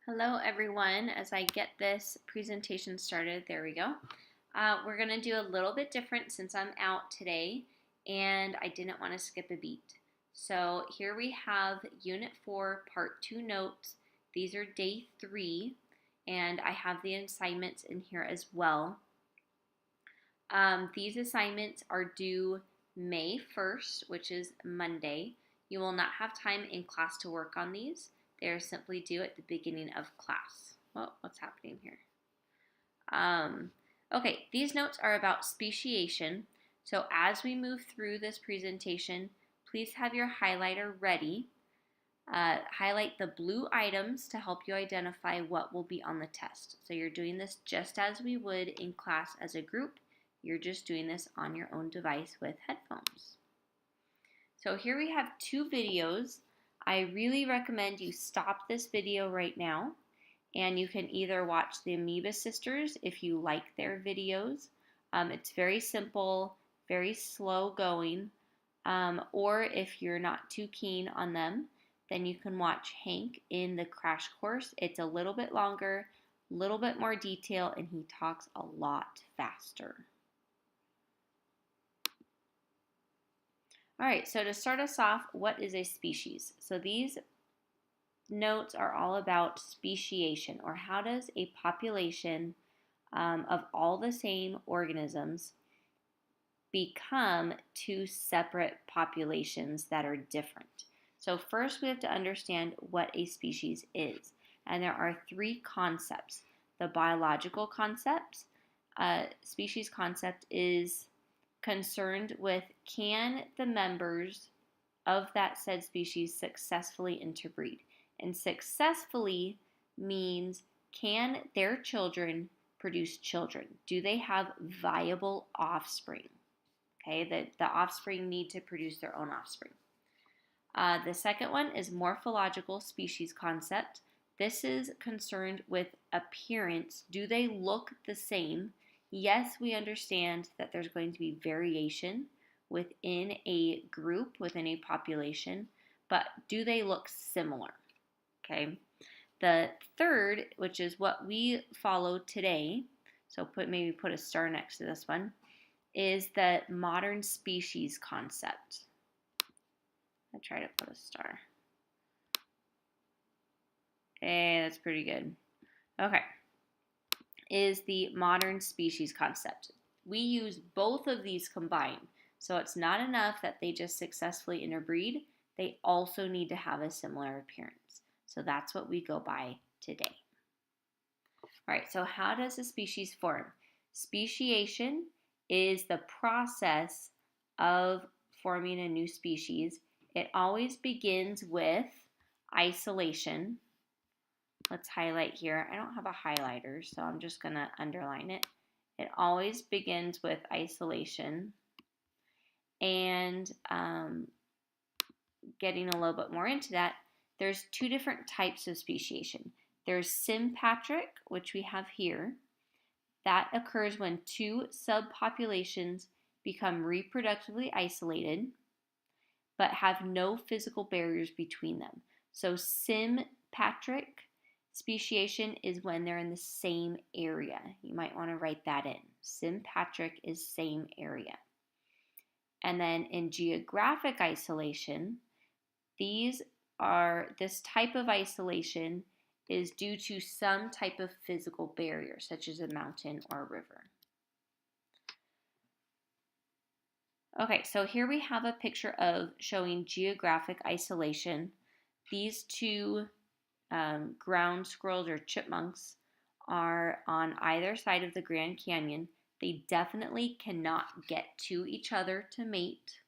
Hello everyone. As I get this presentation started, there we go. We're going to do a little bit different since I'm out today and I didn't want to skip a beat. So here we have Unit 4 Part 2 notes. These are day 3 and I have the assignments in here as well. These assignments are due May 1st, which is Monday. You will not have time in class to work on these. They are simply due at the beginning of class. Well, what's happening here? Okay, these notes are about speciation. So as we move through this presentation, please have your highlighter ready. Highlight the blue items to help you identify what will be on the test. So you're doing this just as we would in class as a group. You're just doing this on your own device with headphones. So here we have 2 videos. I really recommend you stop this video right now, and you can either watch the Amoeba Sisters if you like their videos. It's very simple, very slow going, or if you're not too keen on them, then you can watch Hank in the crash course. It's a little bit longer, a little bit more detail, and he talks a lot faster. All right, so to start us off, what is a species? So these notes are all about speciation, or how does a population of all the same organisms become 2 separate populations that are different. So first we have to understand what a species is. And there are 3 concepts. The biological concepts. Species concept is concerned with, can the members of that said species successfully interbreed? And successfully means, can their children produce children? Do they have viable offspring? Okay, the offspring need to produce their own offspring. The second one is morphological species concept. This is concerned with appearance. Do they look the same? Yes, we understand that there's going to be variation within a group, within a population, but do they look similar? Okay. The third, which is what we follow today, so maybe put a star next to this one, is the modern species concept. I try to put a star. Hey, that's pretty good. Okay. Is the modern species concept. We use both of these combined. So it's not enough that they just successfully interbreed. They also need to have a similar appearance. So that's what we go by today. All right, so how does a species form? Speciation is the process of forming a new species. It always begins with isolation. Let's highlight here. I don't have a highlighter, so I'm just going to underline it. It always begins with isolation. And getting a little bit more into that, there's 2 different types of speciation. There's sympatric, which we have here. That occurs when 2 subpopulations become reproductively isolated, but have no physical barriers between them. So sympatric speciation is when they're in the same area. You might want to write that in. Sympatric is same area. And then in geographic isolation, this type of isolation is due to some type of physical barrier, such as a mountain or a river. Okay, so here we have a picture of showing geographic isolation. These 2 ground squirrels or chipmunks are on either side of the Grand Canyon. They definitely cannot get to each other to mate,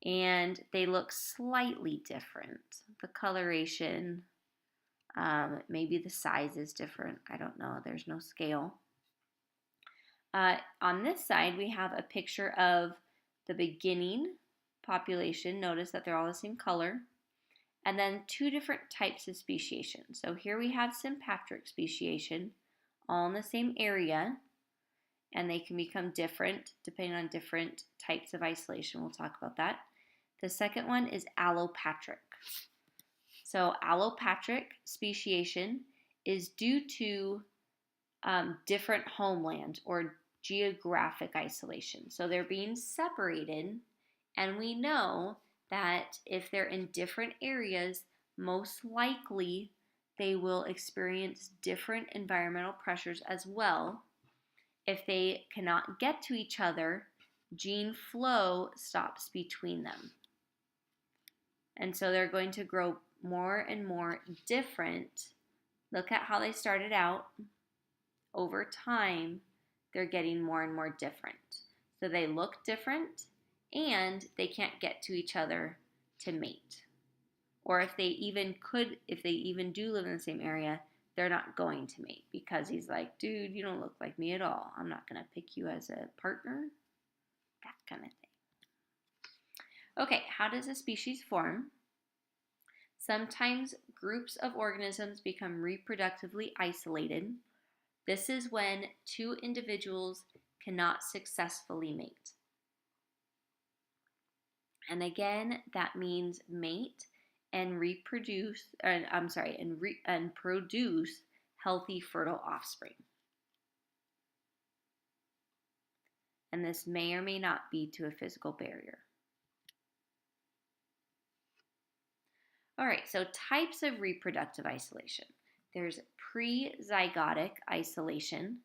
and they look slightly different. The coloration, maybe the size is different. I don't know. There's no scale. On this side, we have a picture of the beginning population. Notice that they're all the same color. And then 2 different types of speciation. So here we have sympatric speciation, all in the same area, and they can become different depending on different types of isolation. We'll talk about that. The second one is allopatric. So allopatric speciation is due to different homeland or geographic isolation. So they're being separated, and we know that if they're in different areas, most likely they will experience different environmental pressures as well. If they cannot get to each other, gene flow stops between them. And so they're going to grow more and more different. Look at how they started out. Over time, they're getting more and more different. So they look different and they can't get to each other to mate. Or if they even do live in the same area, they're not going to mate because he's like, dude, you don't look like me at all. I'm not going to pick you as a partner. That kind of thing. Okay, how does a species form? Sometimes groups of organisms become reproductively isolated. This is when two individuals cannot successfully mate. And again, that means mate and produce healthy, fertile offspring. And this may or may not be to a physical barrier. All right, so types of reproductive isolation. There's pre-zygotic isolation.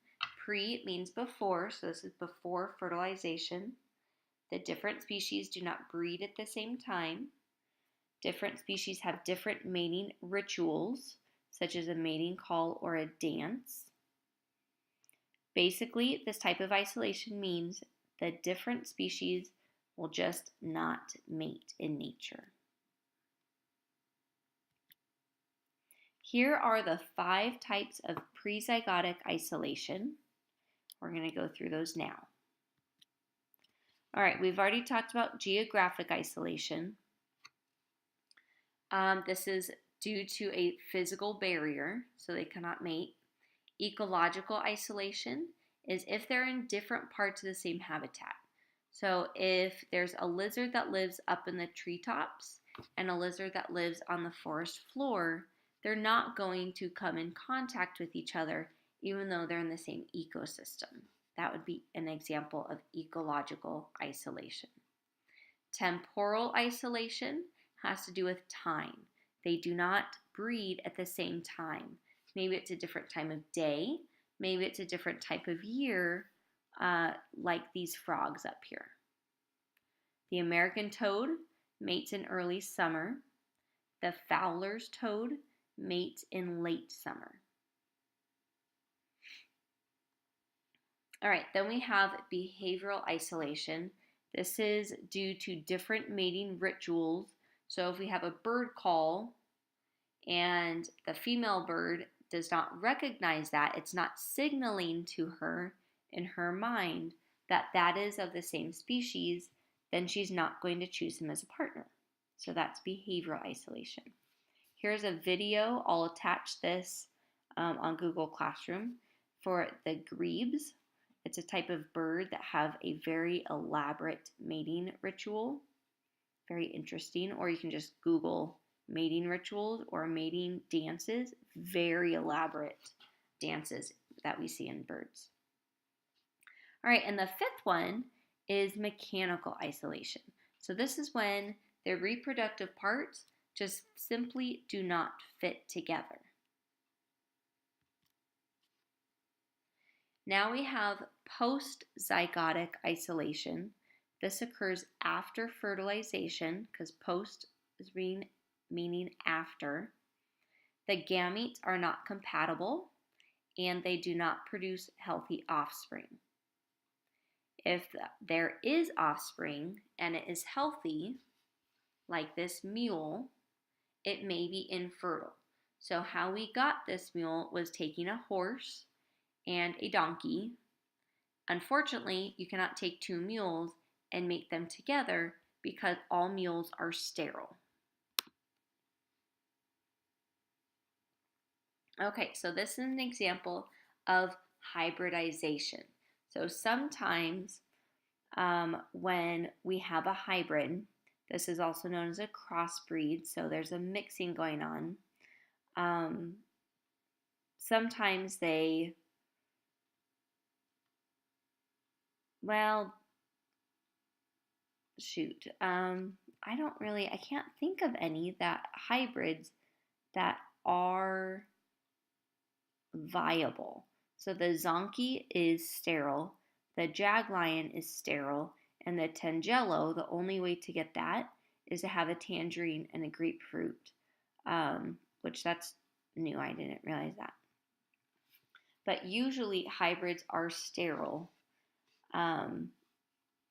Pre means before, so this is before fertilization. The different species do not breed at the same time. Different species have different mating rituals, such as a mating call or a dance. Basically, this type of isolation means that different species will just not mate in nature. Here are the 5 types of prezygotic isolation. We're going to go through those now. All right, we've already talked about geographic isolation. This is due to a physical barrier, so they cannot mate. Ecological isolation is if they're in different parts of the same habitat. So if there's a lizard that lives up in the treetops and a lizard that lives on the forest floor, they're not going to come in contact with each other even though they're in the same ecosystem. That would be an example of ecological isolation. Temporal isolation has to do with time. They do not breed at the same time. Maybe it's a different time of day. Maybe it's a different type of year, like these frogs up here. The American toad mates in early summer. The Fowler's toad mates in late summer. All right, then we have behavioral isolation. This is due to different mating rituals. So if we have a bird call and the female bird does not recognize that, it's not signaling to her in her mind that that is of the same species, then she's not going to choose him as a partner. So that's behavioral isolation. Here's a video. I'll attach this on Google Classroom for the grebes. It's a type of bird that have a very elaborate mating ritual. Very interesting. Or you can just Google mating rituals or mating dances. Very elaborate dances that we see in birds. All right, and the 5th one is mechanical isolation. So this is when their reproductive parts just simply do not fit together. Now we have post-zygotic isolation. This occurs after fertilization, because post is meaning after. The gametes are not compatible, and they do not produce healthy offspring. If there is offspring and it is healthy, like this mule, it may be infertile. So how we got this mule was taking a horse and a donkey. Unfortunately, you cannot take 2 mules and mate them together because all mules are sterile. Okay, so this is an example of hybridization. So sometimes when we have a hybrid, this is also known as a crossbreed, so there's a mixing going on. sometimes they, well, shoot, I can't think of any that hybrids that are viable. So the Zonky is sterile, the Jaglion is sterile, and the Tangelo, the only way to get that is to have a tangerine and a grapefruit, which that's new. I didn't realize that. But usually hybrids are sterile, um,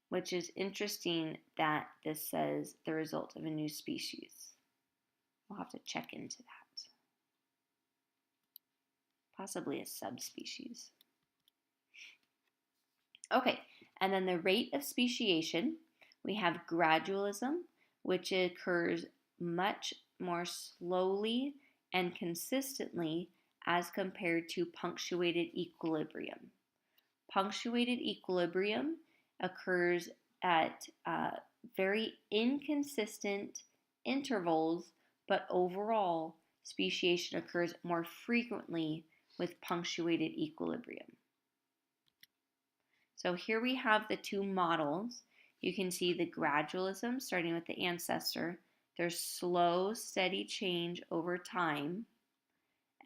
which is interesting that this says the result of a new species. We'll have to check into that. Possibly a subspecies. Okay, and then the rate of speciation, we have gradualism, which occurs much more slowly and consistently as compared to punctuated equilibrium. Punctuated equilibrium occurs at very inconsistent intervals, but overall, speciation occurs more frequently with punctuated equilibrium. So here we have the two models. You can see the gradualism starting with the ancestor. There's slow, steady change over time.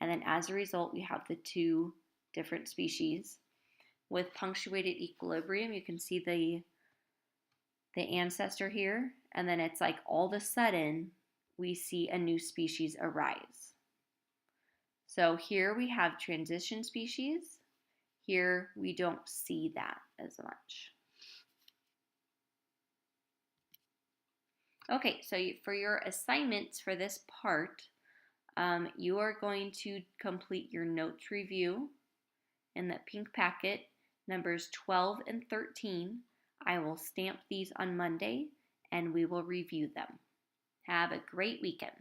And then as a result, we have the two different species. With punctuated equilibrium, you can see the ancestor here. And then it's like all of a sudden, we see a new species arise. So here we have transition species. Here we don't see that as much. Okay, so for your assignments for this part, you are going to complete your notes review in that pink packet, numbers 12 and 13. I will stamp these on Monday and we will review them. Have a great weekend.